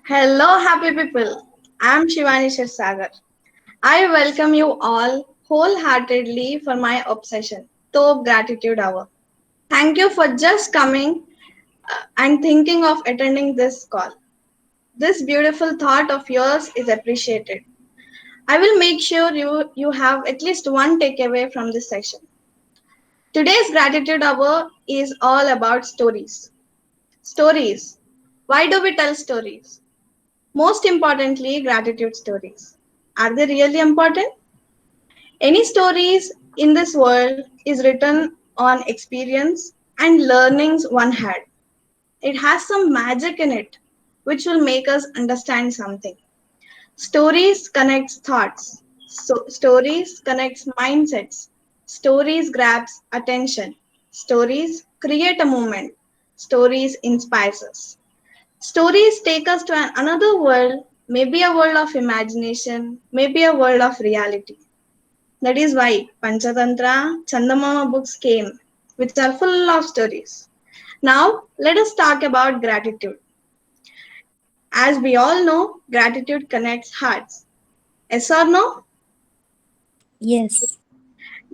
Hello, happy people. I'm Shivani Shirsagar. I welcome you all wholeheartedly for my obsession, Top Gratitude Hour. Thank you for just coming and thinking of attending this call. This beautiful thought of yours is appreciated. I will make sure you have at least one takeaway from this session. Today's Gratitude Hour is all about stories. Stories. Why do we tell stories? Most importantly, gratitude stories. Are they really important? Any stories in this world is written on experience and learnings one had. It has some magic in it which will make us understand something. Stories connects thoughts. Stories connects mindsets. Stories grabs attention. Stories create a moment. Stories inspires us. Stories take us to another world, maybe a world of imagination, maybe a world of reality. That is why Panchatantra, Chandamama books came, which are full of stories. Now, let us talk about gratitude. As we all know, gratitude connects hearts. Yes or no? Yes,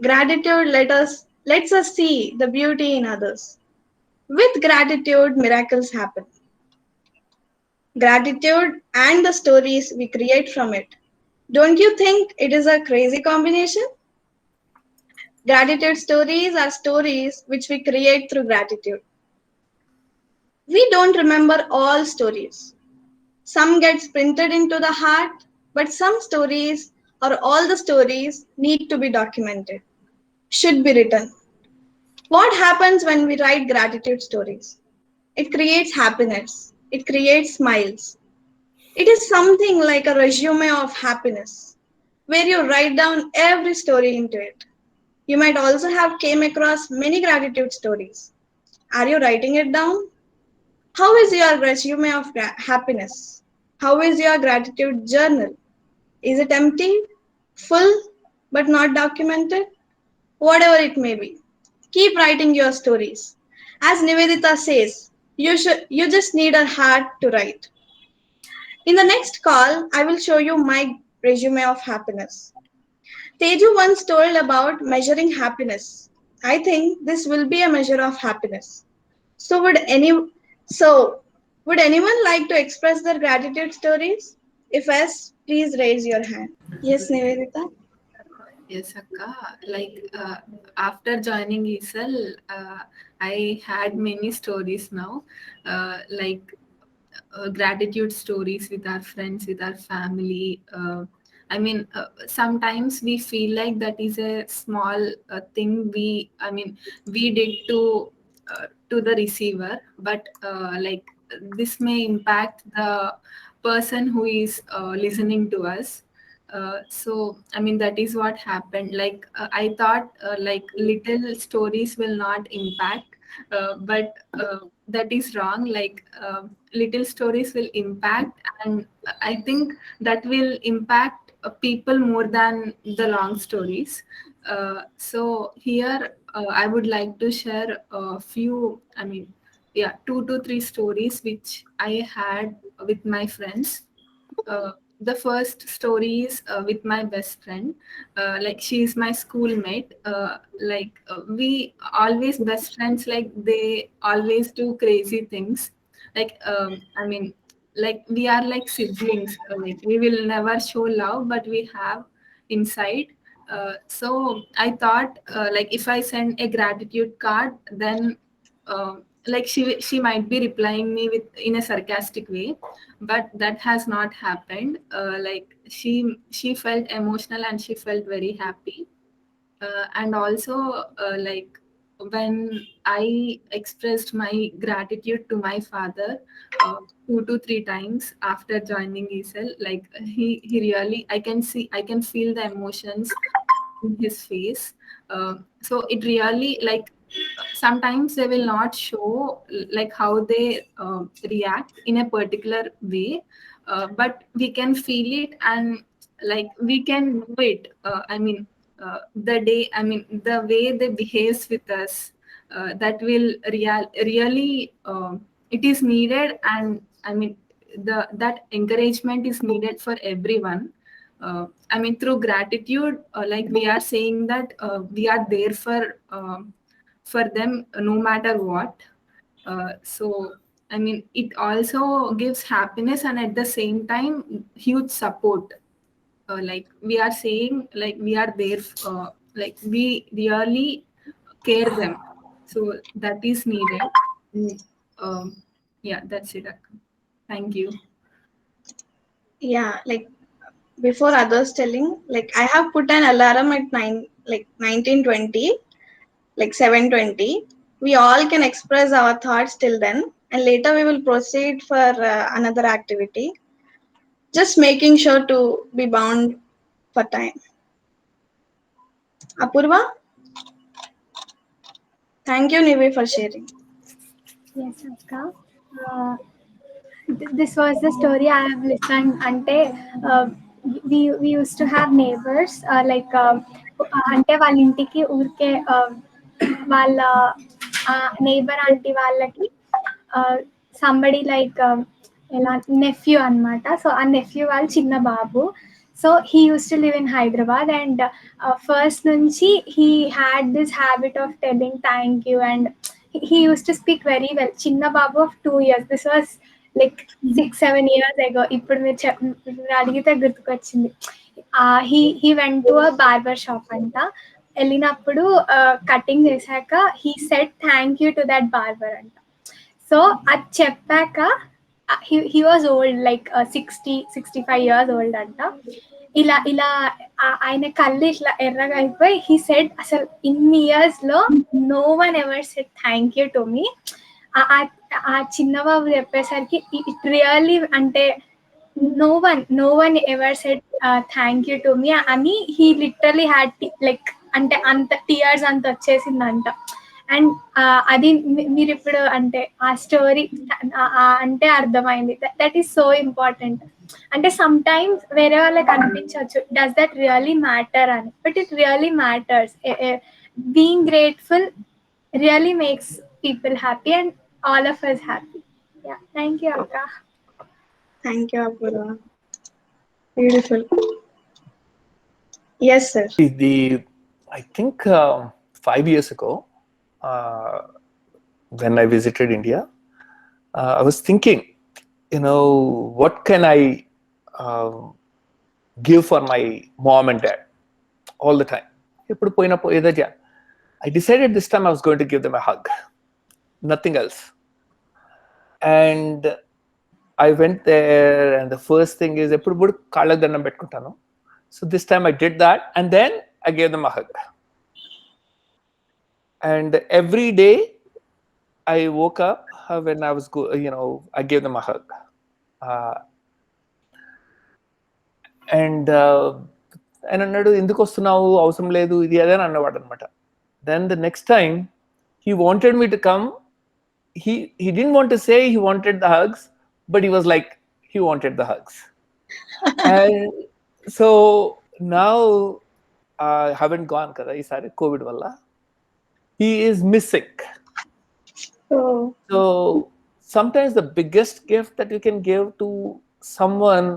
Gratitude lets us see the beauty in others. With gratitude, miracles happen. Gratitude and the stories we create from it. Don't you think it is a crazy combination? Gratitude stories are stories which we create through gratitude. We don't remember all stories. Some get printed into the heart, but some stories or all the stories need to be documented, should be written. What happens when we write gratitude stories? It creates happiness, it creates smiles. It is something like a resume of happiness where you write down every story into it. You might also have came across many gratitude stories. Are you writing it down? How is your resume of happiness? How is your gratitude journal? Is it empty, full, but not documented? Whatever it may be. Keep writing your stories. As Nivedita says, you just need a heart to write. In the next call, I will show you my resume of happiness. Teju once told about measuring happiness. I think this will be a measure of happiness. So so would anyone like to express their gratitude stories? If yes, please raise your hand. Yes, Nivedita. Yes, Akka. After joining ESL, I had many stories now, gratitude stories with our friends, with our family. Sometimes we feel like that is a small thing we did to the receiver, but this may impact the person who is listening to us. That is what happened. I thought little stories will not impact, but that is wrong. Little stories will impact, and I think that will impact people more than the long stories. So here I would like to share a few, yeah, 2 to 3 stories which I had with my friends. The first story is with my best friend. She is my schoolmate. We always best friends. Like, they always do crazy things. Like um, I mean, we are like siblings. We will never show love, but we have inside. So I thought, if I send a gratitude card, then she might be replying me with in a sarcastic way, but that has not happened. She felt emotional and she felt very happy. And also, when I expressed my gratitude to my father 2 to 3 times after joining ESL, he really, I can feel the emotions in his face. So it really, sometimes they will not show like how they react in a particular way, but we can feel it, and we can do it. The way they behaves with us, that will really, it is needed. And that encouragement is needed for everyone. I mean, through gratitude, like we are saying that we are there for them no matter what. So I mean, it also gives happiness and at the same time huge support. Like we are saying, like we are there, like we really care them. So that is needed. Mm, yeah, that's it. Akka. Thank you. Yeah, like before others telling, like I have put an alarm at 19:20, like 7:20. We all can express our thoughts till then, and later we will proceed for another activity. Just making sure to be bound for time. Apurva, thank you, Nivi, for sharing. Yes, Akka. Uh, this was the story I have listened. Ante, we used to have neighbors అంటే వాళ్ళ ఇంటికి ఊరికే వాళ్ళ neighbor aunty వాళ్ళకి somebody like ఎలా nephew అనమాట. So ఆ nephew వాళ్ళు చిన్న బాబు. So he used to live in Hyderabad and first నుంచి he had this habit of telling thank you and he used to speak very well. Chinna babu of 2 years. This was like 6-7 years ago. ఇప్పుడు మీరు అడిగితే గుర్తుకొచ్చింది. He went to a barber shop అంట. వెళ్ళినప్పుడు cutting చేశాక he said thank you to that barber అంట. So అది చెప్పాక he was old, like 60-65 years old అంట. ఇలా ఇలా ఆయన కళ్ళు ఇట్లా ఎర్రగా అయిపోయి he said అసలు ఇన్ని ఇయర్స్ లో no one ever said thank you to me. ఆ చిన్నబాబు చెప్పేసరికి ఇట్ రియల్లీ అంటే no one ever said thank you to me అని he literally had like అంటే అంత టీయర్స్ అంత వచ్చేసిందంట. అండ్ అది మీరు ఇప్పుడు అంటే ఆ స్టోరీ అంటే అర్థమైంది. That is so important. అంటే సమ్ టైమ్స్ వేరే వాళ్ళకి అనిపించవచ్చు డస్ దట్ రియల్లీ మ్యాటర్ అని, but it really matters. Being grateful really makes people happy and all of us happy. Yeah, thank you అక్క. Thank you, Apurva. Beautiful. Yes, sir. I think 5 years ago, when I visited India, I was thinking, what can I give for my mom and dad all the time? I decided this time I was going to give them a hug, nothing else. And I went there, and the first thing is, so this time I did that, and then I gave them a hug. And every day I woke up when I was I gave them a hug. And అన్నాడు, ఎందుకు వస్తున్నావు, అవసరం లేదు ఇది అదే అని అన్నవాడు అనమాట. Then the next time he wanted me to come, he didn't want to say he wanted the hugs, but he was like he wanted the hugs. And so now I haven't gone kada isari COVID valla. He is missing. So sometimes the biggest gift that you can give to someone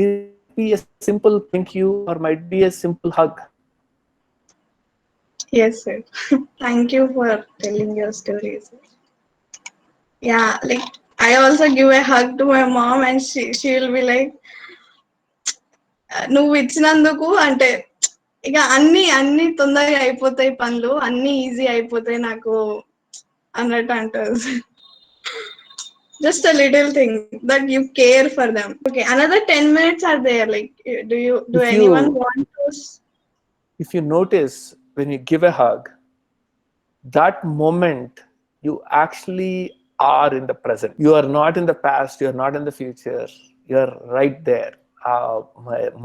is be a simple thank you, or might be a simple hug. Yes, sir. Thank you for telling your stories. Yeah, like I also give a hug to my mom, and she will be like, నువ్వు ఇచ్చినందుకు అంటే ఇక అన్ని తొందరగా అయిపోతాయి పనులు, అన్ని easy అయిపోతాయి నాకు అన్నట్టు అంటారు. Just a little thing that you care for them. Okay, another 10 minutes are there. Like, do anyone want to? If you notice, when you give a hug, that moment you actually are in the present. You are not in the past. You are not in the future. You are right there,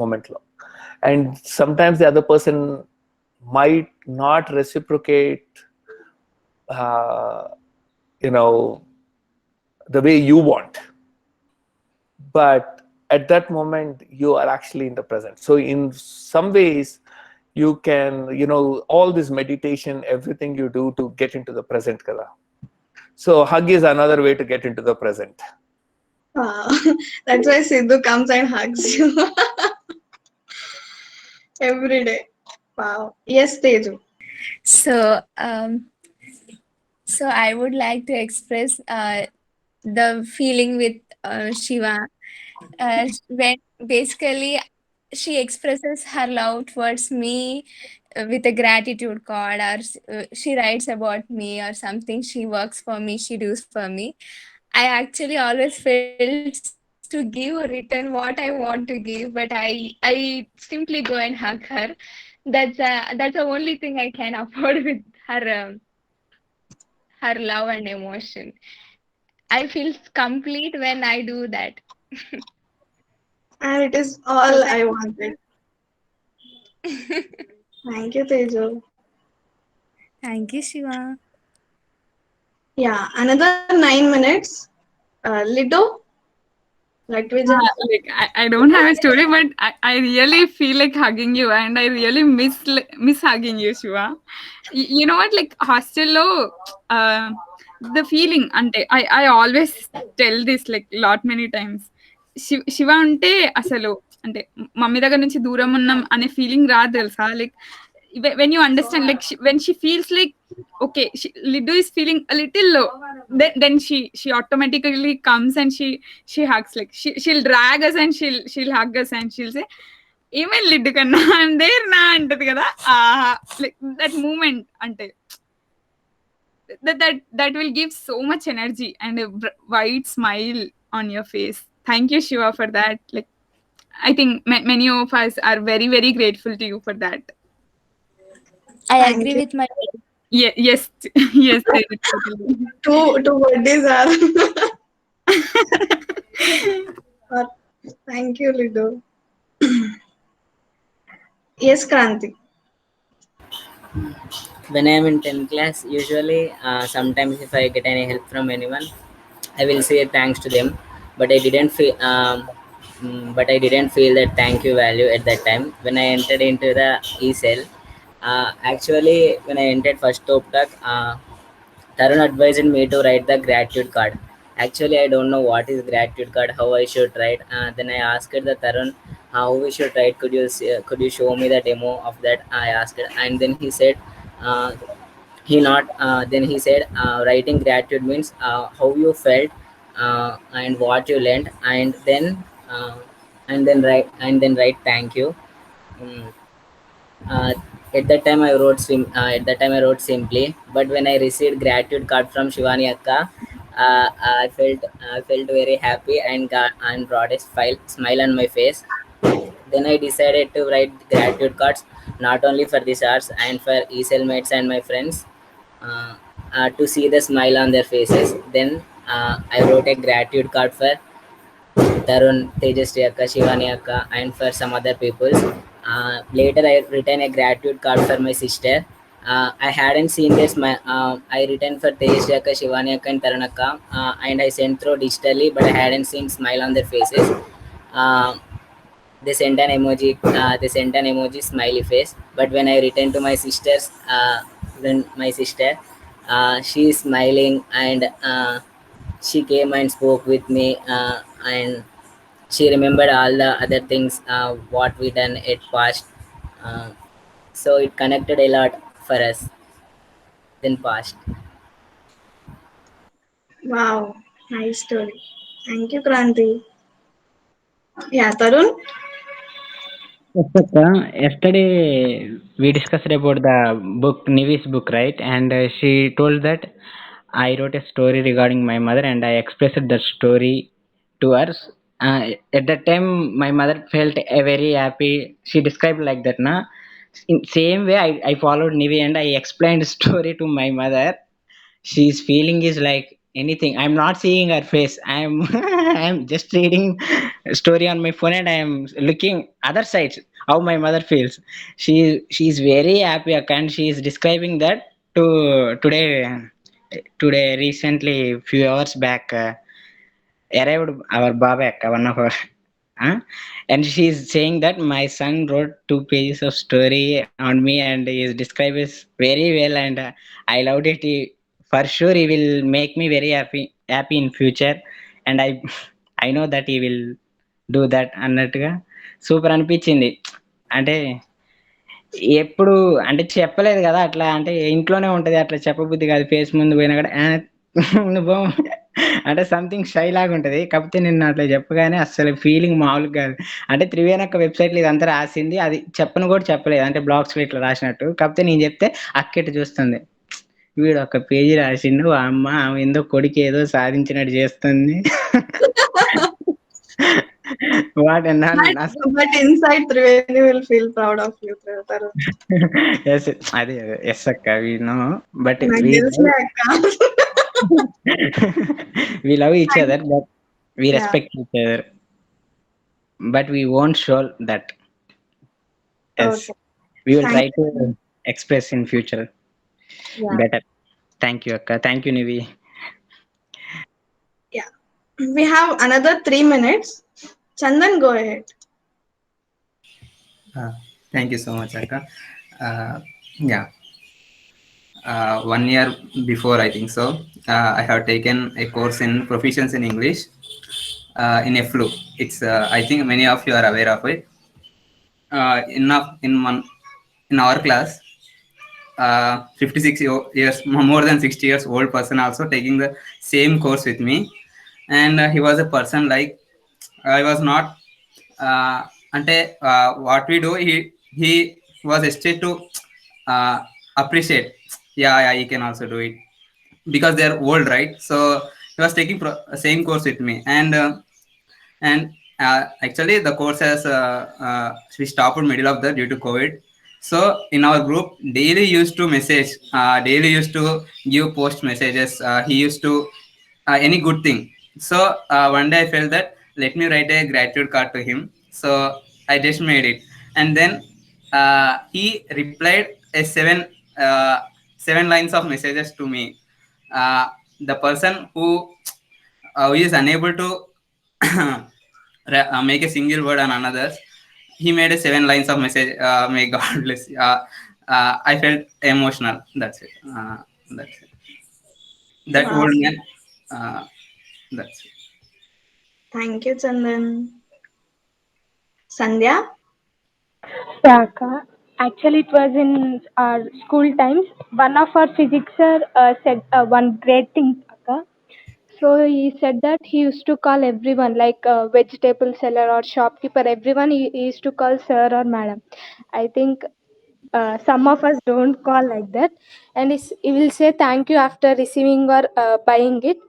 moment lo. And sometimes the other person might not reciprocate, the way you want, but at that moment you are actually in the present. So in some ways you can, all this meditation, everything you do to get into the present kada. So hug is another way to get into the present. Wow. That's why Sidhu comes and hugs you every day. Wow. Yes, Teju. So, so I would like to express the feeling with Shiva. When basically she expresses her love towards me with a gratitude card, or she writes about me or something. She works for me. She does for me. I actually always felt to give or return what I want to give, but I simply go and hug her. That's the only thing I can afford with her love and emotion. I feel complete when I do that. And it is So all I thank wanted. Thank you, Teju. thank you, Shiva. Yeah, another 9 minutes. Lido, Latvija. Like I don't have a story, but I really feel like hugging you, and I really miss hugging you, Shiva. You know what? Like hostel uh, the feeling ante I always tell this like lot many times. Shiva అంటే అసలు అంటే mummy దగ్గర నుంచి దూరం ఉన్నాం అనే feeling రాదు తెలుసా like when you understand like when she feels like okay Lidu is feeling a little low, then she automatically comes and she hugs like she'll drag us and she'll hug us and she'll say ఏమైనా lid కన్నా I'm there నా అంటది కదా like that moment అంటే that will give so much energy and a wide smile on your face. Thank you, Shiva, for that. Like I think many of us are very very grateful to you for that. I Thank agree you. with my Yes, yes, totally. Two birthdays are. Uh, Thank you, Lido. Yes, Kranti. When I am in 10th class, usually sometimes if I get any help from anyone, I will say thanks to them. But I didn't feel that thank you value at that time when I entered into the e-cell. Actually, when I entered first Toptak, Tarun advised me to write the gratitude card. Actually, I don't know what is gratitude card, how I should write. Then I asked the Tarun how we should write. Could you show me the demo of that? I asked, and then he said, uh, he not. Then he said, writing gratitude means how you felt and what you learned, uh, and then write thank you. Mm, uh, at that time I wrote simply, but when I received gratitude card from Shivani Akka, I felt very happy and brought a smile on my face. Then I decided to write gratitude cards not only for the stars and for ESL mates and my friends, uh, to see the smile on their faces. Then I wrote a gratitude card for Tarun, Tejasri Akka, Shivani Akka, and for some other people. Later, I written a gratitude card for my sister. I hadn't seen this. I written for Tejasri Akka, Shivani Akka, and Tarun Akka, and I sent through digitally, but I hadn't seen smile on their faces. Uh, they sent an emoji. They sent an emoji smiley face. But when I returned to my sister's, when my sister, she is smiling and she came and spoke with me, and she remembered all the other things what we done at past. uh, so it connected a lot for us then past. Wow, nice story. Thank you, Kranti. Yeah, Tarun. Yes, Akka. Yesterday we discussed about the book, Nivi's book, right? And she told that I wrote a story regarding my mother and I expressed that story to her. At that time, my mother felt very happy. She described like that, na. In same way, I followed Nivi and I explained the story to my mother. She's feeling is like anything. I'm not seeing her face. I'm I'm just reading a story on my phone and I'm looking other sides how my mother feels. She's very happy and she's describing that to today recently few hours back, arrived our Babak, one of our, huh? And she's saying that my son wrote 2 pages of story on me and he is described it very well and I loved it. For sure, he will make me very happy in future. And I know that ఈ will do that అన్నట్టుగా super అనిపించింది. అంటే ఎప్పుడు అంటే చెప్పలేదు కదా అట్లా, అంటే ఇంట్లోనే ఉంటది అట్లా చెప్పబుద్ధి కాదు, ఫేస్ ముందు పోయినా కూడా నువ్వు అంటే సంథింగ్ షై లాగా ఉంటది. కాకపోతే నేను అట్లా చెప్పగానే అసలు ఫీలింగ్ మామూలుగా కాదు. అంటే త్రివేణక్క వెబ్సైట్లో ఇదంతా రాసింది, అది చెప్పను కూడా చెప్పలేదు, అంటే బ్లాగ్స్ లో ఇట్లా రాసినట్టు. కాకపోతే నేను చెప్తే అక్క ఇట్లా చూస్తుంది, వీడు ఒక పేజీ రాసిండు, అమ్మ ఆమె ఏందో కొడుకు ఏదో సాధించినట్టు చేస్తుంది. What But inside Triveni will feel proud of you, Tarun. Yes అదే ఎస్ అక్క నో బట్ నాకు తెలుసులే అక్క. we love each other, but we Yeah. respect each other, but we won't show that. Yes, Okay. we will try Thank to you. express in future Yeah. better. Thank you akka, thank you Nivi. Yeah. We have another 3 minutes. Chandan, go ahead. Thank you so much, Akka. Yeah. 1 year before, I think so, I have taken a course in proficiency in English in FLU. It's I think many of you are aware of it. In our class, 56 years, more than 60 years old person also taking the same course with me, and he was a person like I was not. Ante what we do, he was estate to uh, appreciate. Yeah, he can also do it because they're old, right? So he was taking same course with me, and actually the course has we stopped in middle of the due to COVID. So in our group daily used to message, daily used to give post messages. He used to any good thing. So one day I felt that let me write a gratitude card to him. So I just made it, and then he replied a uh, seven lines of messages to me. The person who is unable to make a single word on another, he made a 7 lines of message. May God bless you. I felt emotional. That's it. That's it. That Wow. old man. Uh, that's it. Thank you, Chandan. Sandhya? Yeah, Akka. Actually, it was in our school times. One of our physics sir said one great thing, Akka. So he said that he used to call everyone, like vegetable seller or shopkeeper, everyone he used to call sir or madam. I think some of us don't call like that, and he will say thank you after receiving or buying it.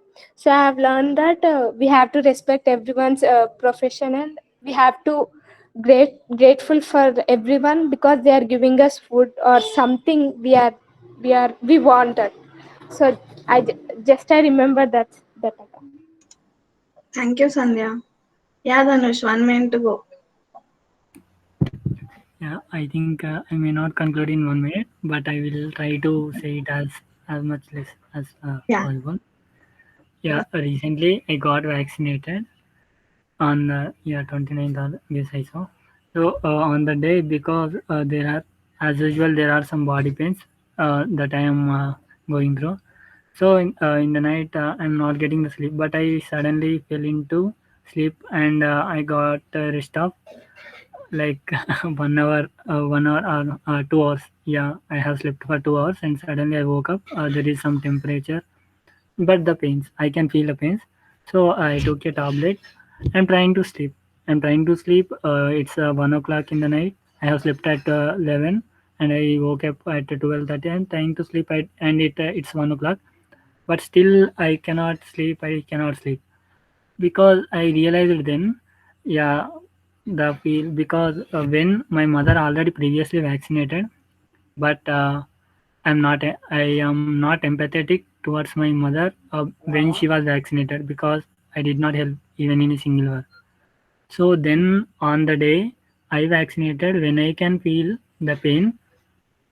So I have learned that we have to respect everyone's profession, and we have to grateful for everyone because they are giving us food or something we wanted. So just I remember that. Thank you, Sandhya. Yeah, Dhanush, 1 minute to go. Yeah, I think I may not conclude in 1 minute, but I will try to say it as much less as Yeah. possible. Yeah, recently I got vaccinated on 29th August I saw. So on the day, because there are, as usual, there are some body pains that I am going through. So in the night I'm not getting the sleep, but I suddenly fell into sleep, and I got rest of like 1 hour, 1 hour or 2 hours. Yeah, I have slept for 2 hours, and suddenly I woke up. There is some temperature, but the pains, I can feel the pains. So I took a tablet. I'm trying to sleep. I'm trying to sleep. It's 1 o'clock in the night. I have slept at 11, and I woke up at 12:30. I'm trying to sleep, and it's 1 o'clock, but still I cannot sleep. I cannot sleep because I realized then, yeah, the feel, because when my mother already previously vaccinated, but I am not empathetic towards my mother when she was vaccinated, because I did not help even in a single word. So then on the day I vaccinated, when I can feel the pain,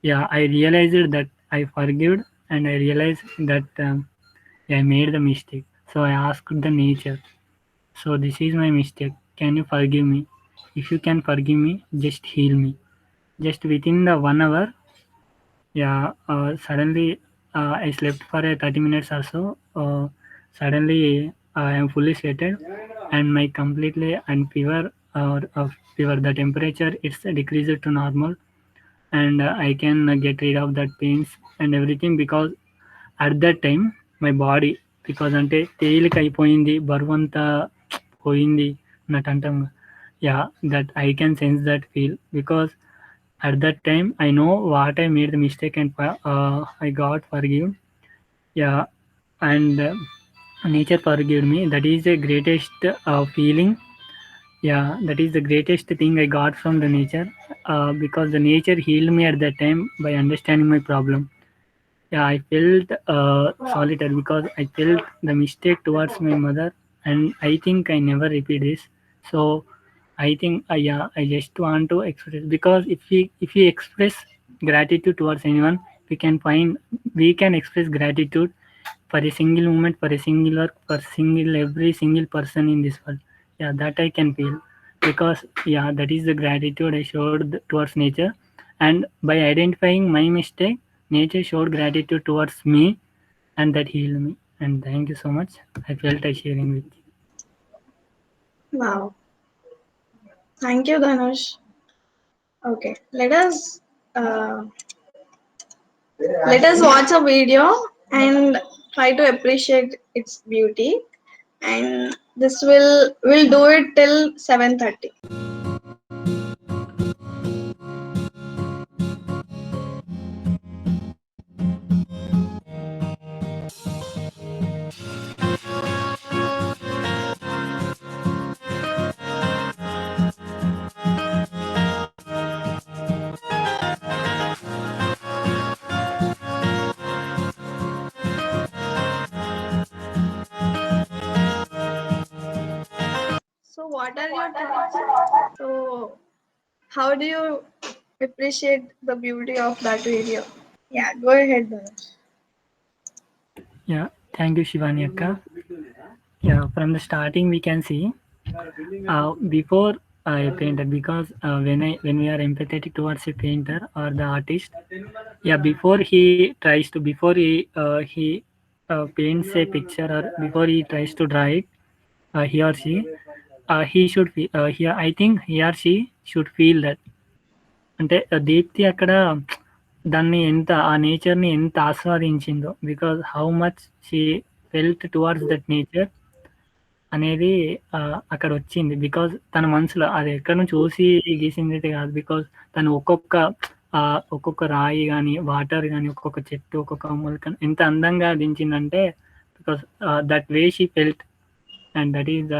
yeah, I realized that I forgave, and I realized that I made the mistake. So I asked the nature, so this is my mistake. Can you forgive me? If you can forgive me, just heal me. Just within the 1 hour, yeah, suddenly I slept for a 30 minutes or so. Suddenly I am fully sweated, and my completely and fever or fever, the temperature it's decreased to normal, and I can get rid of that pains and everything, because at that time my body, because అంటే తేలిక అయిపోయింది, బరువంతా పోయింది అన్నట్టు అంటాం. Yeah, that I can sense that feel, because at that time I know what I made the mistake, and I got forgiven. Yeah, and nature forgave me. That is the greatest feeling. Yeah, that is the greatest thing I got from the nature, because the nature healed me at that time by understanding my problem. Yeah, I felt solitary, because I felt the mistake towards my mother, and I think I never repeat this. So I think yeah, I just want to express, because if we express gratitude towards anyone, we can express gratitude for a single moment, for a single work, for every single person in this world. Yeah, that I can feel, because yeah, that is the gratitude I showed towards nature, and by identifying my mistake, nature showed gratitude towards me, and that healed me. And thank you so much. I felt I sharing with you. Wow. Thank you, Dhanush. Okay, let us watch a video and try to appreciate its beauty. And this will do it till 7:30. So, what are your thoughts? So, how do you appreciate the beauty of that video? Yeah, go ahead, Dhanush. Yeah, thank you, Shivani Akka. Yeah, from the starting we can see, before I painted, because when we are empathetic towards a painter or the artist, yeah, before he paints a picture, or before he tries to draw it, he or she, he should feel, I think he or she should feel that. అంటే దీప్తి అక్కడ దాన్ని ఎంత ఆ నేచర్ని ఎంత ఆస్వాదించిందో, because how much she felt towards that nature అనేది అక్కడ వచ్చింది. బికాజ్ తన మనసులో అది ఎక్కడి నుంచి చూసి గీసింది అయితే కాదు, బికాజ్ తను ఒక్కొక్క రాయి కానీ, వాటర్ కానీ, ఒక్కొక్క చెట్టు, ఒక్కొక్క మొలక ఎంత అందంగా దించిందంటే, because that way she felt, and that is the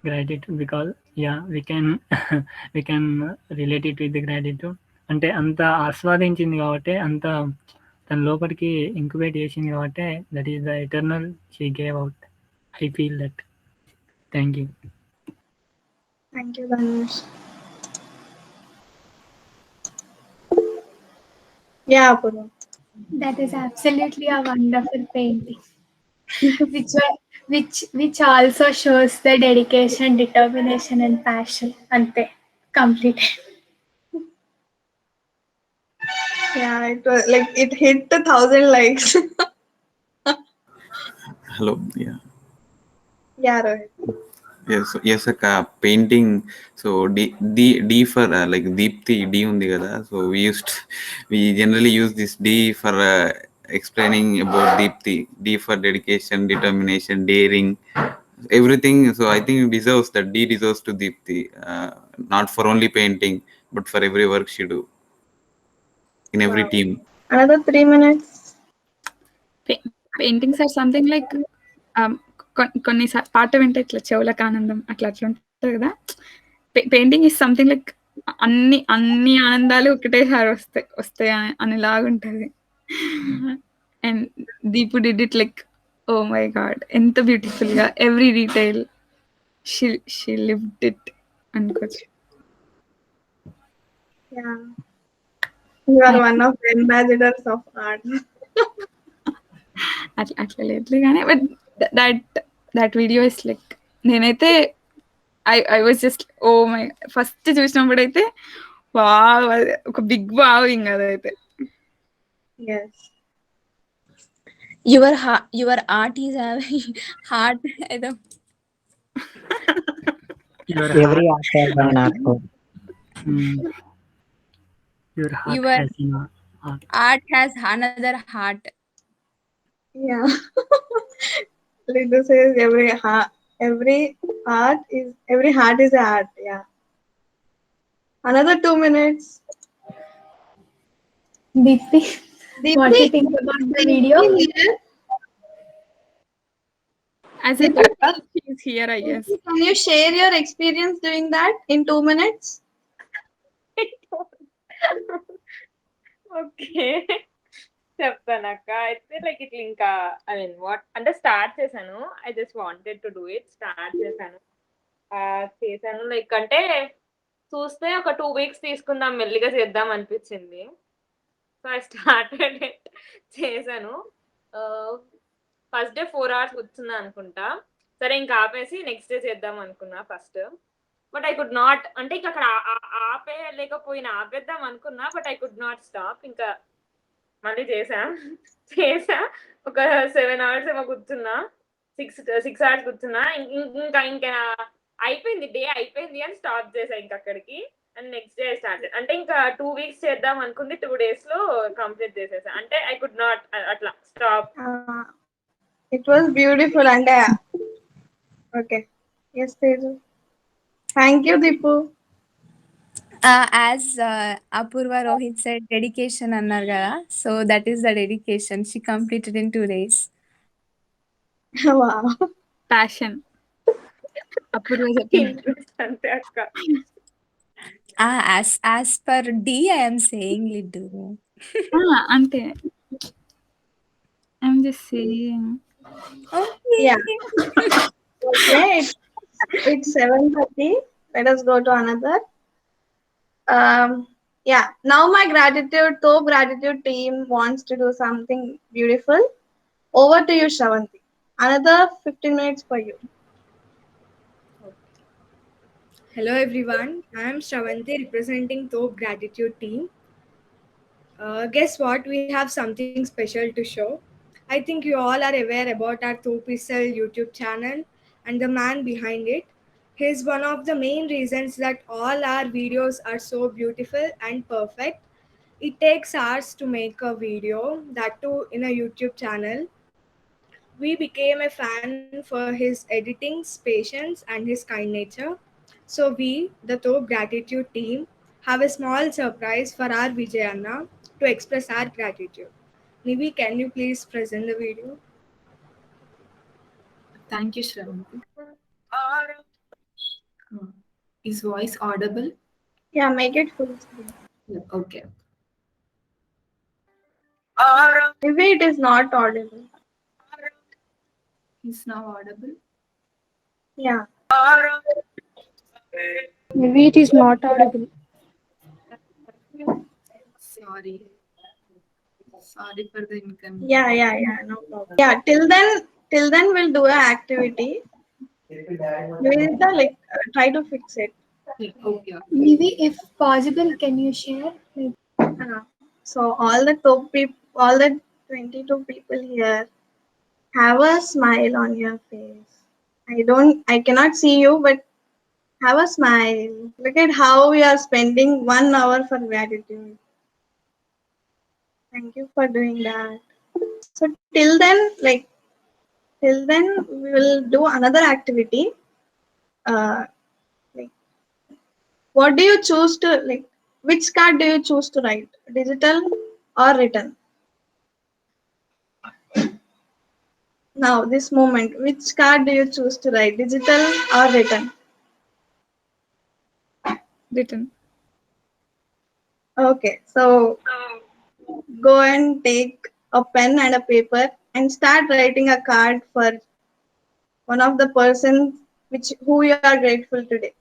gratitude, because yeah, we can relate it with the gratitude. అంటే అంత ఆస్వాదించింది కాబట్టి, అంత తన లోపలికి ఇంక్యుబేట్ చేసింది కాబట్టి, that is the eternal she gave out. I feel that. Thank you. Thank you, Dhanush. Yeah, Apurva. That is absolutely a wonderful painting, which also shows the dedication, determination, and passion. Ante complete. Yeah, it was like it hit 1,000 likes. Hello. Yeah. Yeah, Rohit. Yes, Akka. Painting. So D for like Deepthi D undi kada. So we generally use this D for explaining about Deepthi. D for dedication, determination, daring, everything. So I think it deserves that D deserves to Deepthi. Not for only painting, but for every work she do in every Wow. team. Another 3 minutes. Paintings or something like కొన్ని పాట వింటే ఇట్లా చెవులకు ఆనందం అట్లా ఉంటుంది కదా. Painting is something like అన్ని ఆనందాలు ఒకటేసారి వస్తాయి అనేలాగా ఉంటుంది. And Deepu did it like, oh my god, ఎంత బ్యూటిఫుల్ గా every detail she lived it అనుకోవచ్చు. Yeah. You are one of the ambassadors of art. అట్లా లేదు కానీ, but that video is like, నేనైతే I was just oh my, first చూసినప్పుడైతే wow, ఒక big wow ఇంకా అదైతే. Yes. your art is having heart. Your Every heart, art has an art code. your heart Your has an art. art has another heart. Yeah. Linda says every heart is a art. Yeah. Another 2 minutes. Deepti, what do you Deepti, think about the Deepti video? here. As I told you, she's here, I guess. Can you share your experience doing that in 2 minutes? Okay. చెప్తానక్క. అయితే like ఇట్లా ఇంకా I mean అంటే start చేశాను. I just wanted to do it. Start చేశాను. చేశాను like అంటే చూస్తే ఒక 2 వీక్స్ తీసుకుందాం మెల్లిగా చేద్దాం అనిపించింది. So I started it. చేశాను. ఫస్ట్ డే 4 hours కూర్చున్నా అనుకుంటా. సరే ఇంకా ఆపేసి నెక్స్ట్ డే చేద్దాం అనుకున్నా first. But I could not అంటే ఇంక అక్కడ ఆపేయలేకపోయినా ఆపేద్దాం అనుకున్నా but I could not stop. ఇంకా మళ్ళీ చేశా. ఒక 7 hours ఏమో కూర్చున్నా. 6 hours కూర్చున్నా. ఇంకా అయిపోయింది డే అయిపోయింది అని స్టాప్ చేశా ఇంక అక్కడికి. అండ్ నెక్స్ట్ డే స్టార్ట్ అంటే ఇంకా 2 weeks చేద్దాం అనుకుంది 2 days లో కంప్లీట్ చేసేసా. అంటే ఐ కుడ్ నాట్ అట్లా stop. It was beautiful and okay. Yes, Teju. Thank you, Deepu. As Apurva Rohit said, dedication annar kada. So that is the dedication. She completed in 2 days. Wow. Passion. Apurva చెప్పింది. Interest అంతే అక్క. As per D, I am saying Liddu. అంతే. I'm just saying. Okay. Yeah. Okay. It's 7:30. Let us go to another. Yeah. Now my gratitude team wants to do something beautiful. Over to you, Shravanti. Another 15 minutes for you. Hello everyone, I am Shravanti representing Top Gratitude team. Guess what? We have something special to show. I think you all are aware about our Topisal YouTube channel and the man behind it. He's one of the main reasons that all our videos are so beautiful and perfect. It takes hours to make a video, that too in a YouTube channel. We became a fan for his editing, patience, and his kind nature. So we, the Top Gratitude team, have a small surprise for our Vijayanna to express our gratitude. Nivi, can you please present the video? Thank you, Shravanti. Is voice audible? Yeah, make it full screen. Yeah, okay. Maybe it is not audible. Is now audible? Yeah. Maybe it is not audible. Sorry. Sorry for the inconvenience. Yeah, no problem. Yeah, till then we'll do an activity. Nivedita, like try to fix it. Okay. Maybe if possible, can you share? So all the all the 22 people here, have a smile on your face. I cannot see you, but have a smile. Look at how we are spending 1 hour for gratitude. Thank you for doing that. So till then, we will do another activity. Like, what do you choose to like? Which card do you choose to write? Digital or written? Now, this moment, which card do you choose to write? Digital or written? Written. Okay, so go and take a pen and a paper and start writing a card for one of the persons who you are grateful today.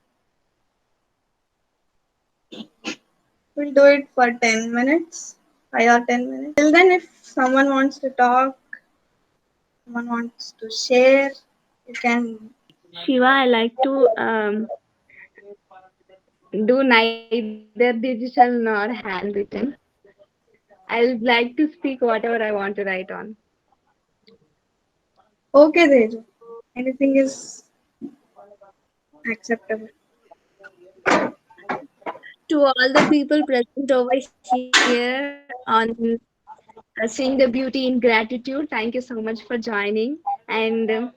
We'll do it for 10 minutes, 5 or 10 minutes. Till then, if someone wants to talk, someone wants to share, you can. Shiva, I like to do neither digital nor handwritten. I would like to speak whatever I want to write on. Okay, Teju. Anything is acceptable. To all the people present over here on seeing the beauty in gratitude, thank you so much for joining and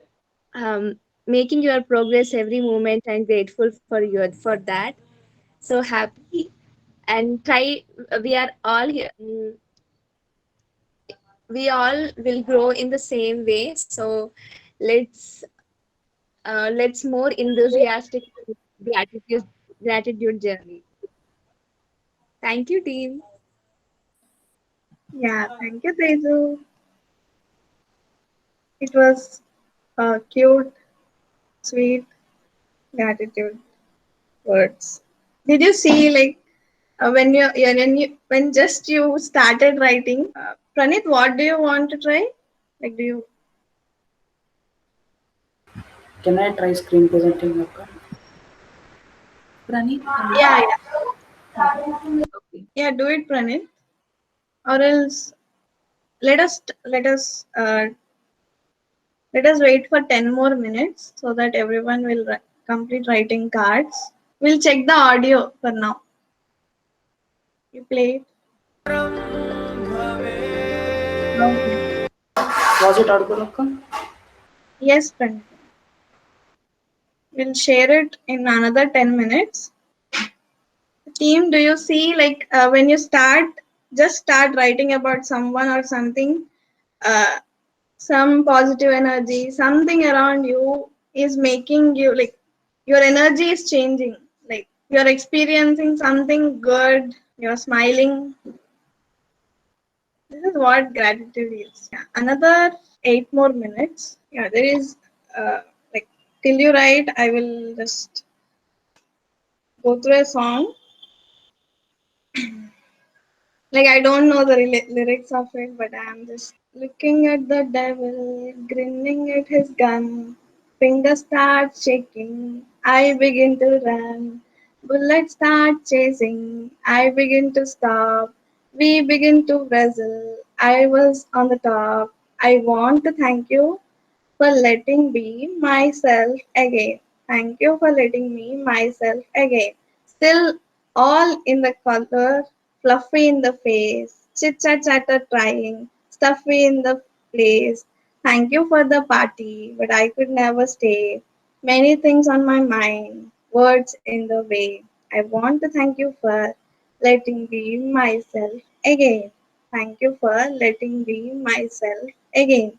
making your progress every moment. I'm grateful for you for that. So happy and try. We are all here. We all will grow in the same way. So let's let's more enthusiastic gratitude gratitude journey. Thank you, team. Yeah, thank you, Teju. It was cute, sweet gratitude words. Did you see like when just you started writing, Pranit? What do you want to try? Like, do you? Can I try screen presenting, Akka? Pranit, Yeah, okay. yeah. Do it, Pranit. Or else let us wait for 10 more minutes so that everyone will complete writing cards. We'll check the audio for now. You play it. Okay. Was it audible, Akka? Yes, Pranit. We'll share it in another 10 minutes. Team, do you see like when you just start writing about someone or something, uh, some positive energy, something around you is making you like your energy is changing. Like you're experiencing something good, you're smiling. This is what gratitude is. Yeah. Another 8 more minutes. Yeah, there is like till you write, I will just go through a song. Like I don't know the lyrics of it, but I'm just looking at the devil, grinning at his gun. Fingers start shaking. I begin to run. Bullets start chasing. I begin to stop. We begin to wrestle. I was on the top. I want to thank you for letting be myself again. Thank you for letting me myself again. Still all in the color, fluffy in the face, chit chat chatter trying, stuffy in the place. Thank you for the party, but I could never stay. Many things on my mind, words in the way. I want to thank you for letting be myself again. Thank you for letting be myself again.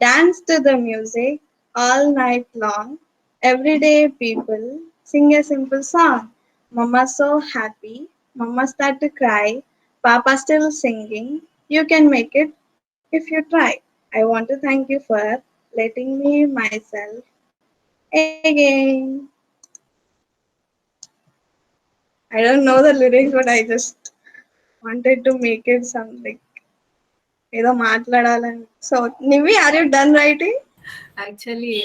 Dance to the music all night long. Everyday people sing a simple song. Mama so happy. Mama start to cry. Papa still singing. You can make it if you try. I want to thank you for letting me myself again. I don't know the lyrics, but I just wanted to make it something. ఏదో మాట్లాడాలని. So, Nivi, are you done writing? Actually,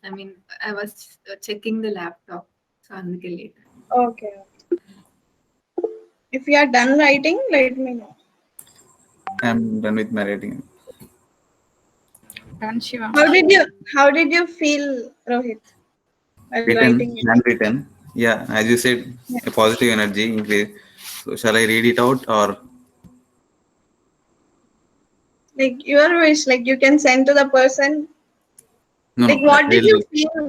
I mean, I was checking the laptop, so అందుకే late. Okay. If you are done writing, let me know. I'm done with my writing. Done, Shiva. How did you feel, Rohit, while Written, writing it? handwritten. Yeah, as you said, Yeah. a positive energy increase. So shall I read it out or? Like your wish, like you can send to the person. No, Like no. what did you Really, feel?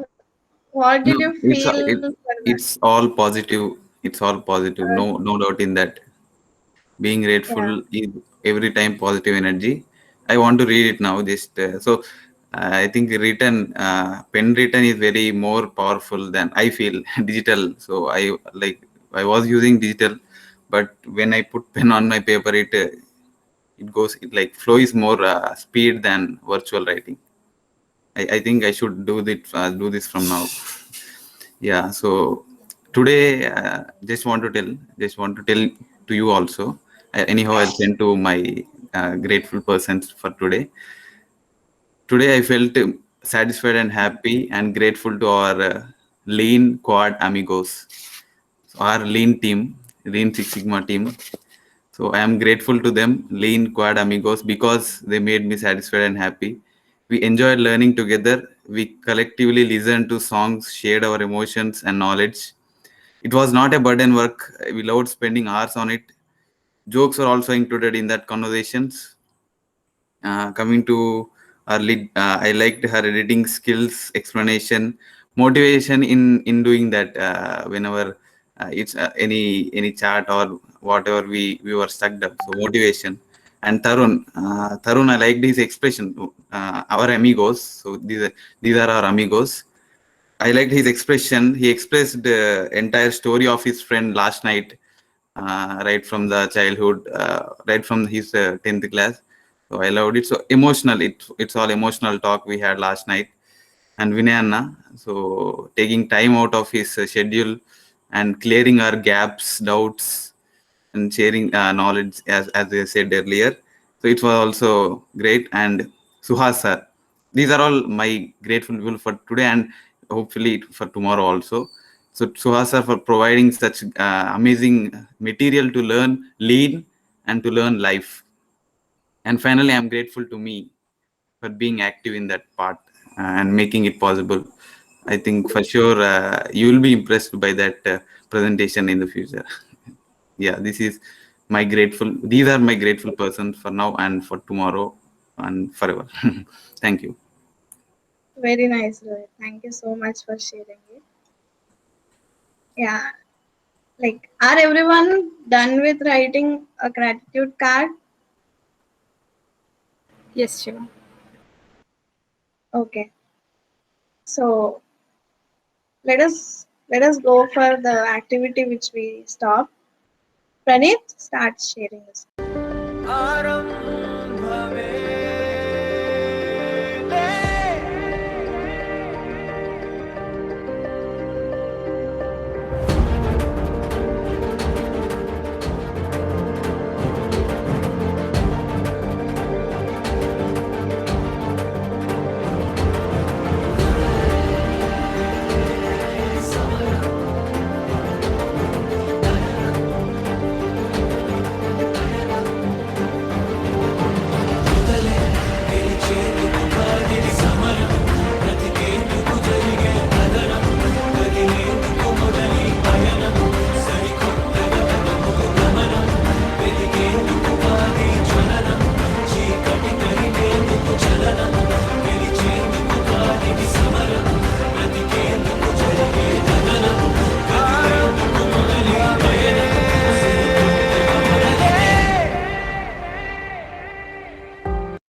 What did no. you It's feel it, for that? it's all positive. It's all positive. No doubt in that. Being grateful Yeah. is every time positive energy. I want to read it now. Just so I think written, pen written is very more powerful than I feel digital. So I was using digital, but when I put pen on my paper, it goes it like flow is more speed than virtual writing. I think I should do this from now. Yeah. So today, just want to tell to you also. Anyhow, I'll send to my grateful persons for today. Today, I felt satisfied and happy and grateful to our lean quad amigos, our lean team, lean Six Sigma team. So I am grateful to them, lean quad amigos, because they made me satisfied and happy. We enjoyed learning together. We collectively listened to songs, shared our emotions and knowledge. It was not a burden work. We loved spending hours on it. Jokes were also included in that conversations. Coming to our lead, I liked her editing skills, explanation, motivation in doing that. Whenever it's any chart or whatever we were stuck up. So motivation. And Tarun, I liked his expression. Our amigos. So these are our amigos. I liked his expression. He expressed the entire story of his friend last night, right from the childhood, right from his 10th class. So I loved it. So emotional. It's all emotional talk we had last night. And Vinay, so taking time out of his schedule and clearing our gaps, doubts, and sharing knowledge as I said earlier. So it was also great. And Suhas sir, these are all my grateful people for today and hopefully for tomorrow also. So Suhas sir for providing such amazing material to learn, lead, and to learn life. And finally, I'm grateful to me for being active in that part and making it possible. I think for sure you will be impressed by that presentation in the future. Yeah, these are my grateful persons for now and for tomorrow and forever. Thank you. Very nice, Rohit. Thank you so much for sharing it. Yeah, like, are everyone done with writing a gratitude card? Yes, Shiva. Okay. So let us go for the activity which we stopped. Praneeth, start sharing this.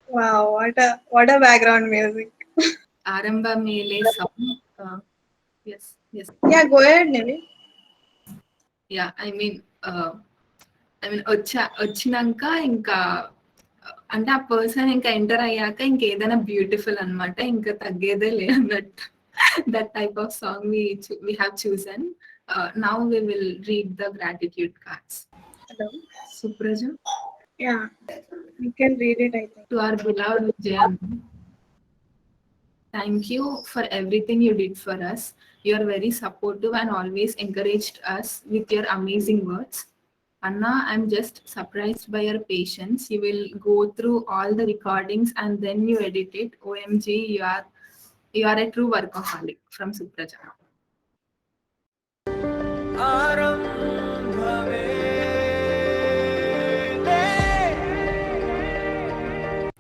Wow, what a background music. Aramba Mele song. Yes. Yeah, go ahead, Nivi. Yeah, I mean వచ్చినాక ఇంకా అంటే ఆ person ఇంకా enter అయ్యాక ఇంకేదైనా beautiful అన్నమాట, ఇంకా తగ్గేదే లే అన్నట్టు. That type of song we have chosen. Now we will read the gratitude cards. Hello. Supraja? Yeah, you can read it, I think. To our beloved Vijay. Thank you for everything you did for us. You are very supportive and always encouraged us with your amazing words. Anna, I'm just surprised by your patience. You will go through all the recordings and then you edit it. OMG, you are a true workaholic. From Supraja.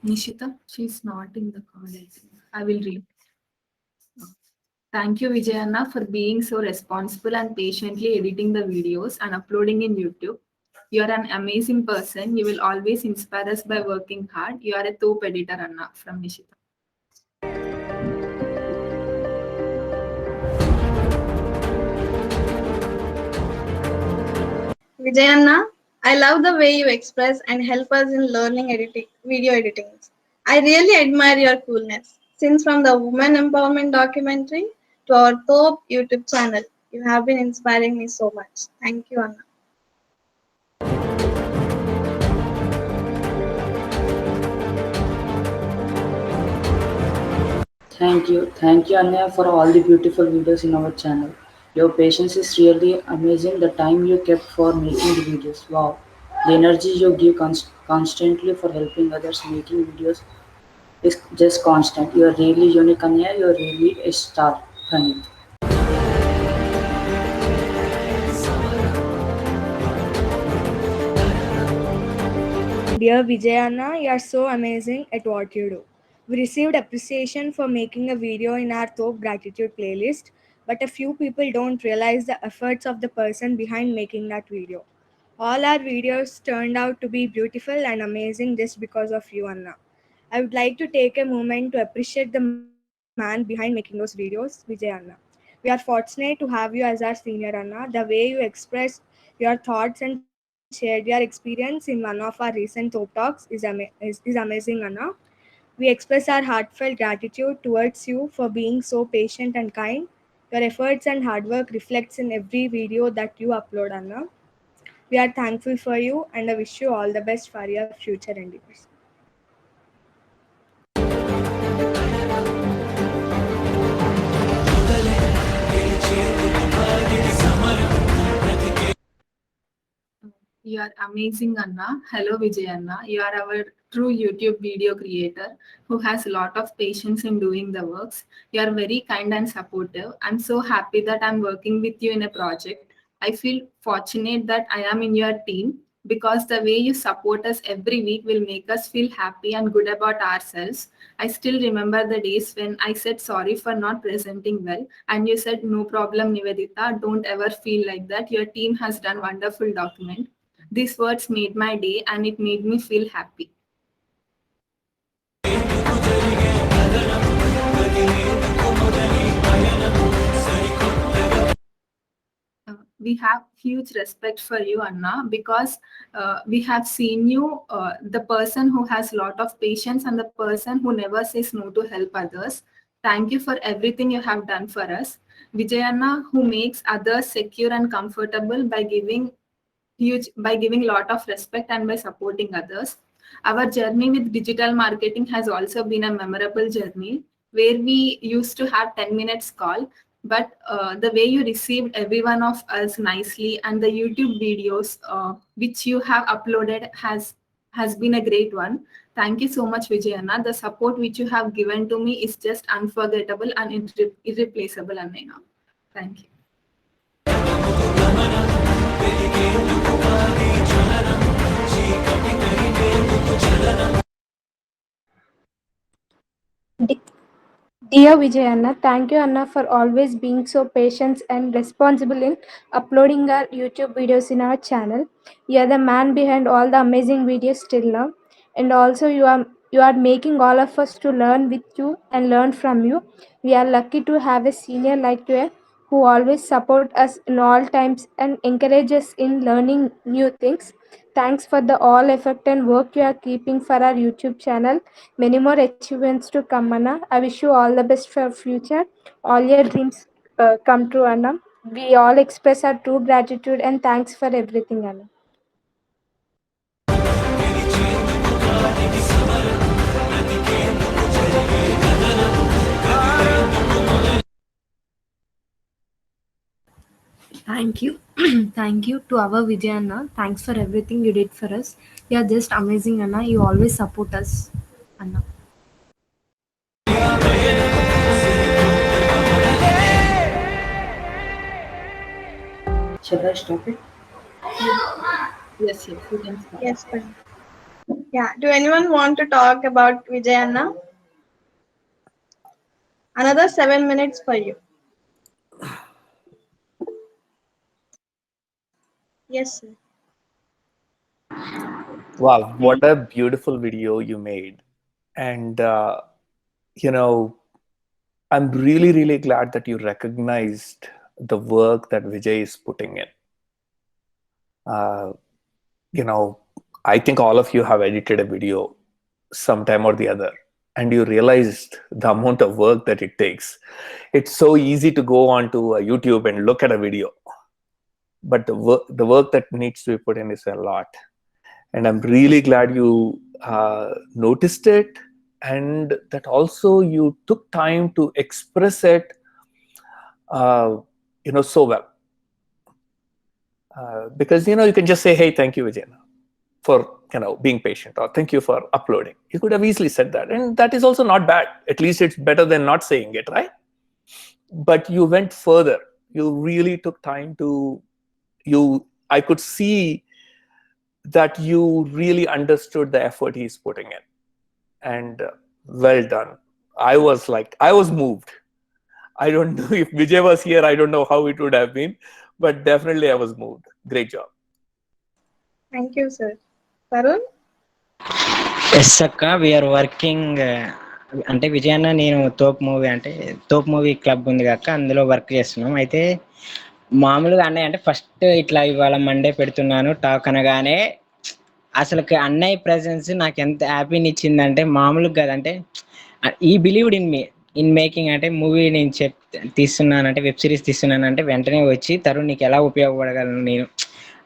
Nishita, she's not in the call. I will read. Thank you, Vijayanna, for being so responsible and patiently editing the videos and uploading in YouTube. You are an amazing person. You will always inspire us by working hard. You are a top editor, Anna. From Nishita. Vijayanna, I love the way you express and help us in learning video editing. I really admire your coolness. Since from the women empowerment documentary to our top YouTube channel, you have been inspiring me so much. Thank you, Anna. Thank you, Anya, for all the beautiful videos in our channel. Your patience is really amazing. The time you kept for making the videos, wow! The energy you give constantly for helping others making videos is just constant. You are really unique, Anya. You are really a star, Pranit. Dear Vijayana, you are so amazing at what you do. We received appreciation for making a video in our Top Gratitude playlist, but a few people don't realize the efforts of the person behind making that video. All our videos turned out to be beautiful and amazing just because of you, Anna. I would like to take a moment to appreciate the man behind making those videos, Vijay Anna. We are fortunate to have you as our senior, Anna. The way you expressed your thoughts and shared your experience in one of our recent Top Talks is amazing, Anna. We express our heartfelt gratitude towards you for being so patient and kind. Your efforts and hard work reflects in every video that you upload, Anna. We are thankful for you and I wish you all the best for your future endeavors. You are amazing, Anna. Hello, Vijay Anna. You are our true YouTube video creator who has a lot of patience in doing the works. You are very kind and supportive. I'm so happy that I'm working with you in a project. I feel fortunate that I am in your team because the way you support us every week will make us feel happy and good about ourselves. I still remember the days when I said sorry for not presenting well, and you said, "No problem, Nivedita. Don't ever feel like that. Your team has done wonderful document." These words made my day and it made me feel happy. We have huge respect for you, Anna, because we have seen you, the person who has a lot of patience and the person who never says no to help others. Thank you for everything you have done for us. Vijay Anna, who makes others secure and comfortable by giving lot of respect and by supporting others. Our journey with digital marketing has also been a memorable journey where we used to have 10 minutes call, but the way you received every one of us nicely and the YouTube videos which you have uploaded has been a great one. Thank you so much, Vijayana. The support which you have given to me is just unforgettable and irreplaceable, Anna. Thank you. Dear Vijay Anna, thank you Anna for always being so patient and responsible in uploading our YouTube videos in our channel. You are the man behind all the amazing videos till now, and also you are making all of us to learn with you and learn from you. We are lucky to have a senior like you who always support us in all times and encourage us in learning new things. Thanks for the all effort and work you are keeping for our YouTube channel. Many more achievements to come, Anna. I wish you all the best for future. All your dreams come true, Anna. We all express our true gratitude and thanks for everything, Anna. Thank you. Thank you to our Vijay Anna. Thanks for everything you did for us. You are just amazing, Anna. You always support us, Anna. Shall I stop it? Yes, you can start. Yes, fine. Yeah. Do anyone want to talk about Vijay Anna? Another 7 minutes for you. Yes, sir. Wow, what a beautiful video you made. And, I'm really, really glad that you recognized the work that Vijay is putting in. I think all of you have edited a video sometime or the other, and you realized the amount of work that it takes. It's so easy to go onto YouTube and look at a video, but the work that needs to be put in is a lot. And I'm really glad you noticed it, and that also you took time to express it so well. Because you can just say, "Hey, thank you, Vijay." for being patient, or thank you for uploading. You could have easily said that, and that is also not bad. At least it's better than not saying it, right? But you went further. You really took time to I could see that you really understood the effort he's putting in, and well done. I was moved. I don't know if Vijay was here, I don't know how it would have been, but definitely I was moved. Great job. Thank you, sir. Tarun? Yes అక్క we are working. అంటే విజయన్న నేను తోప్ movie club ఉంది కాక అందులో work చేస్తున్నాం. అయితే మామూలుగా అన్నయ్య అంటే ఫస్ట్ ఇట్లా ఇవాళ మండే పెడుతున్నాను టాక్ అనగానే అసలు అన్నయ్య ప్రెజెన్స్ నాకు ఎంత హ్యాపీని ఇచ్చిందంటే మామూలుగా కదంటే ఈ believed in me in making. అంటే మూవీ నేను తీస్తున్నానంటే వెబ్ సిరీస్ తీస్తున్నానంటే వెంటనే వచ్చి తరుణ్ నీకు ఎలా ఉపయోగపడగలను నేను,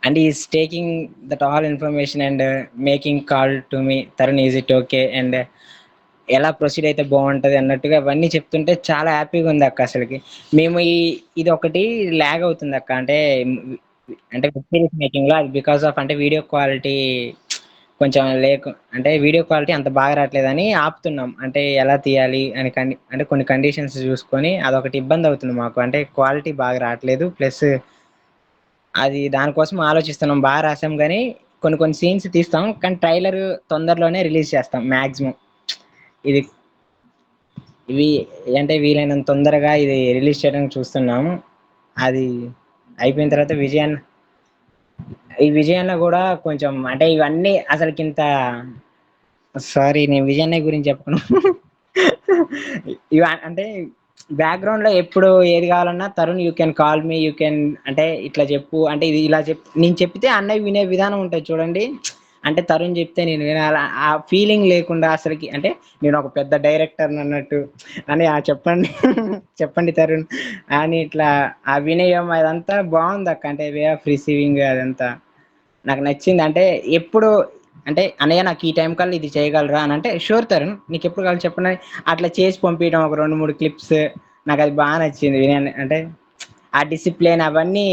and he is taking that all information and making call to me, Tarun is it okay, and ఎలా ప్రొసీడ్ అయితే బాగుంటుంది అన్నట్టుగా అవన్నీ చెప్తుంటే చాలా హ్యాపీగా ఉంది అక్క. అసలుకి మేము ఇది ఒకటి ల్యాగ్ అవుతుంది అక్క, అంటే వెబ్ సిరీస్ మేకింగ్లో. అది బికాస్ ఆఫ్ అంటే వీడియో క్వాలిటీ కొంచెం అంటే వీడియో క్వాలిటీ అంత బాగా రావట్లేదని ఆపుతున్నాం. అంటే ఎలా తీయాలి అని అంటే కొన్ని కండిషన్స్ చూసుకొని అదొకటి ఇబ్బంది అవుతుంది మాకు. అంటే క్వాలిటీ బాగా రావట్లేదు, ప్లస్ అది దానికోసం ఆలోచిస్తున్నాం. బాగా రాసాం కానీ కొన్ని సీన్స్ తీస్తాం, కానీ ట్రైలర్ తొందరలోనే రిలీజ్ చేస్తాం మ్యాక్సిమం. ఇవి అంటే వీలైనంత తొందరగా ఇది రిలీజ్ చేయడానికి చూస్తున్నాము. అది అయిపోయిన తర్వాత విజయన్న కూడా కొంచెం అంటే ఇవన్నీ అసలుకింత సారీ నేను విజయన్న గురించి చెప్పను. ఇవి అంటే బ్యాక్గ్రౌండ్ లో ఎప్పుడు ఏది కావాలన్నా Tarun you can call me, you can అంటే ఇట్లా చెప్పు, అంటే ఇది ఇలా నేను చెప్తే అన్నయ్య వినే విధానం ఉంటుంది చూడండి. అంటే తరుణ్ చెప్తే నేను వినాల ఆ ఫీలింగ్ లేకుండా అసలుకి అంటే నేను ఒక పెద్ద డైరెక్టర్ అన్నట్టు అని చెప్పండి తరుణ్ అని ఇట్లా ఆ వినయం అదంతా బాగుంది అక్క. అంటే వే ఆఫ్ రిసీవింగ్ అదంతా నాకు నచ్చింది. అంటే ఎప్పుడు అంటే అన్నయ్య నాకు ఈ టైం కల్లా ఇది చేయగలరా అని అంటే షూర్ తరుణ్ నీకు ఎప్పుడు కావాలి చెప్పండి అట్లా చేసి పంపించడం ఒక 2-3 క్లిప్స్ నాకు అది బాగా నచ్చింది. అంటే ఆ డిసిప్లిన్ అవన్నీ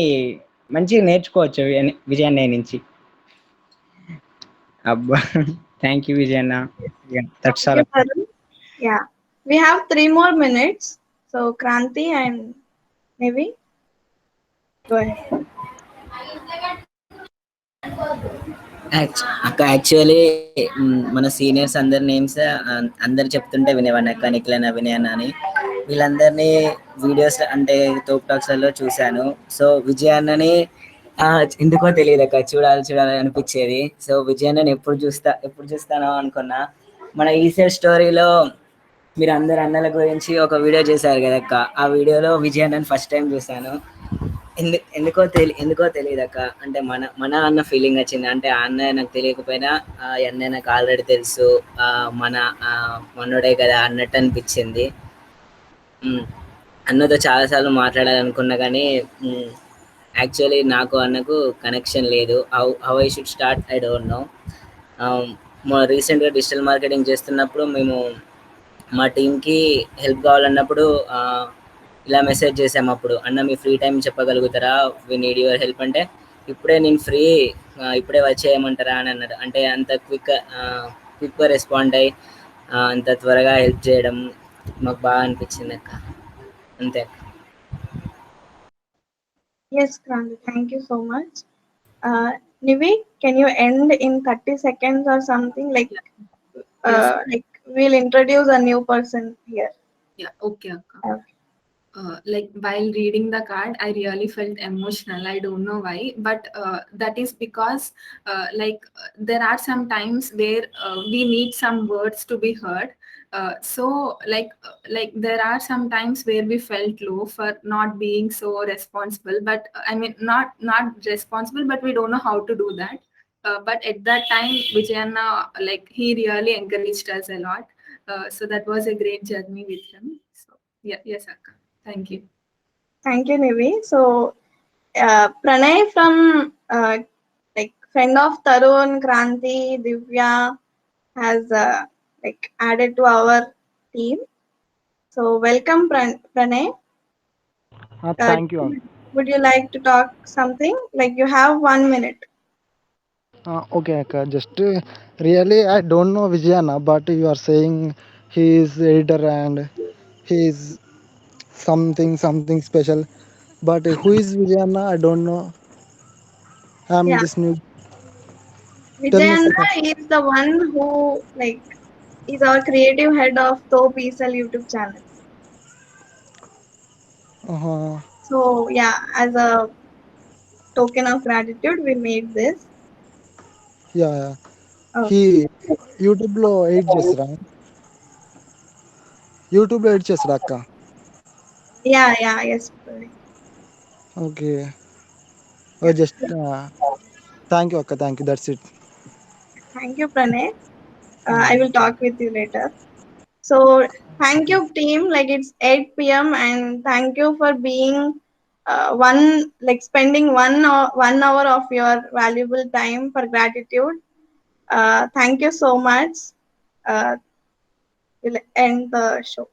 మంచిగా నేర్చుకోవచ్చు విజయన్నయ్య నుంచి. అబ్బా థ్యాంక్ యూ విజయన్న. That's all. Yeah, we have 3 more minutes. So Kranti and Nivi, go ahead. అక్క యాక్చువల్లీ మన సీనియర్స్ అందరి నేమ్స్ అందరు చెప్తుంటే వినేవాడిని అక్క, నిఖిలన్, అభినయన్ అని. వీళ్ళందరినీ వీడియోస్ అంటే తోప్ టాక్స్లలో చూశాను. సో విజయన్నని ఎందుకో తెలియదు అక్క, చూడాలి అనిపించేది. సో విజయన్నని ఎప్పుడు చూస్తానో అనుకున్నా. మన ఈసెల్ స్టోరీలో మీరు అందరు అన్నల గురించి ఒక వీడియో చేశారు కదక్క, ఆ వీడియోలో విజయన్నని ఫస్ట్ టైం చూశాను. ఎందుకో తెలియదు అక్క, అంటే మన అన్న ఫీలింగ్ వచ్చింది. అంటే ఆ అన్నయ్య నాకు తెలియకపోయినా ఆ అన్నయ్య నాకు ఆల్రెడీ తెలుసు, మనోడే కదా అన్నట్టు అనిపించింది. అన్నతో చాలాసార్లు మాట్లాడాలనుకున్నా కానీ యాక్చువల్లీ నాకు అన్నకు కనెక్షన్ లేదు. How I should start I don't know. రీసెంట్గా డిజిటల్ మార్కెటింగ్ చేస్తున్నప్పుడు మేము మా టీంకి హెల్ప్ కావాలన్నప్పుడు ఇలా మెసేజ్ చేసాము. అప్పుడు అన్న మీ ఫ్రీ టైం చెప్పగలుగుతారా, వి నీడ్ యువర్ హెల్ప్ అంటే ఇప్పుడే నేను ఫ్రీ, ఇప్పుడే వచ్చేయమంటారా అని అన్నారు. అంటే అంత క్విక్గా రెస్పాండ్ అయ్యి అంత త్వరగా హెల్ప్ చేయడం మాకు బాగా అనిపించింది అక్క. అంతే అక్క. Yes, Kranti, thank you so much. Nivi, can you end in 30 seconds or something? Like we'll introduce a new person here. Yeah, okay, Akka. Like while reading the card, I really felt emotional. I don't know why, but that is because there are some times where we need some words to be heard. So there are some times where we felt low for not being so responsible, but I mean not responsible, but we don't know how to do that. But at that time, Vijayanna, he really encouraged us a lot. So that was a great journey with him. So yeah, yes, Akka. Thank you. Thank you, Nivi. So, Pranay from friend of Tarun, Kranti, Divya has added to our team. So, welcome, Pranay. Thank you. Would you like to talk something? You have 1 minute. Okay, Akka. Just really, I don't know Vijayana, but you are saying he is editor and he is something special. But who is Vijayana? I don't know. I'm Yeah, this new. Tell me some. Vijayana is the one who like is our creative head of Top ESL YouTube channel. Uh, So yeah, as a token of gratitude, we made this. yeah, yeah. Oh, He YouTube లో edit చేస్తారా? YouTube లో edit చేస్తారా అక్క? yeah, yes. Okay. Yeah. Just thank you అక్క, thank you, that's it. Thank you, Pranay. I will talk with you later. So thank you, team. Like it's 8 p.m. and thank you for being spending 1 hour of your valuable time for gratitude. Thank you so much. We'll end the show.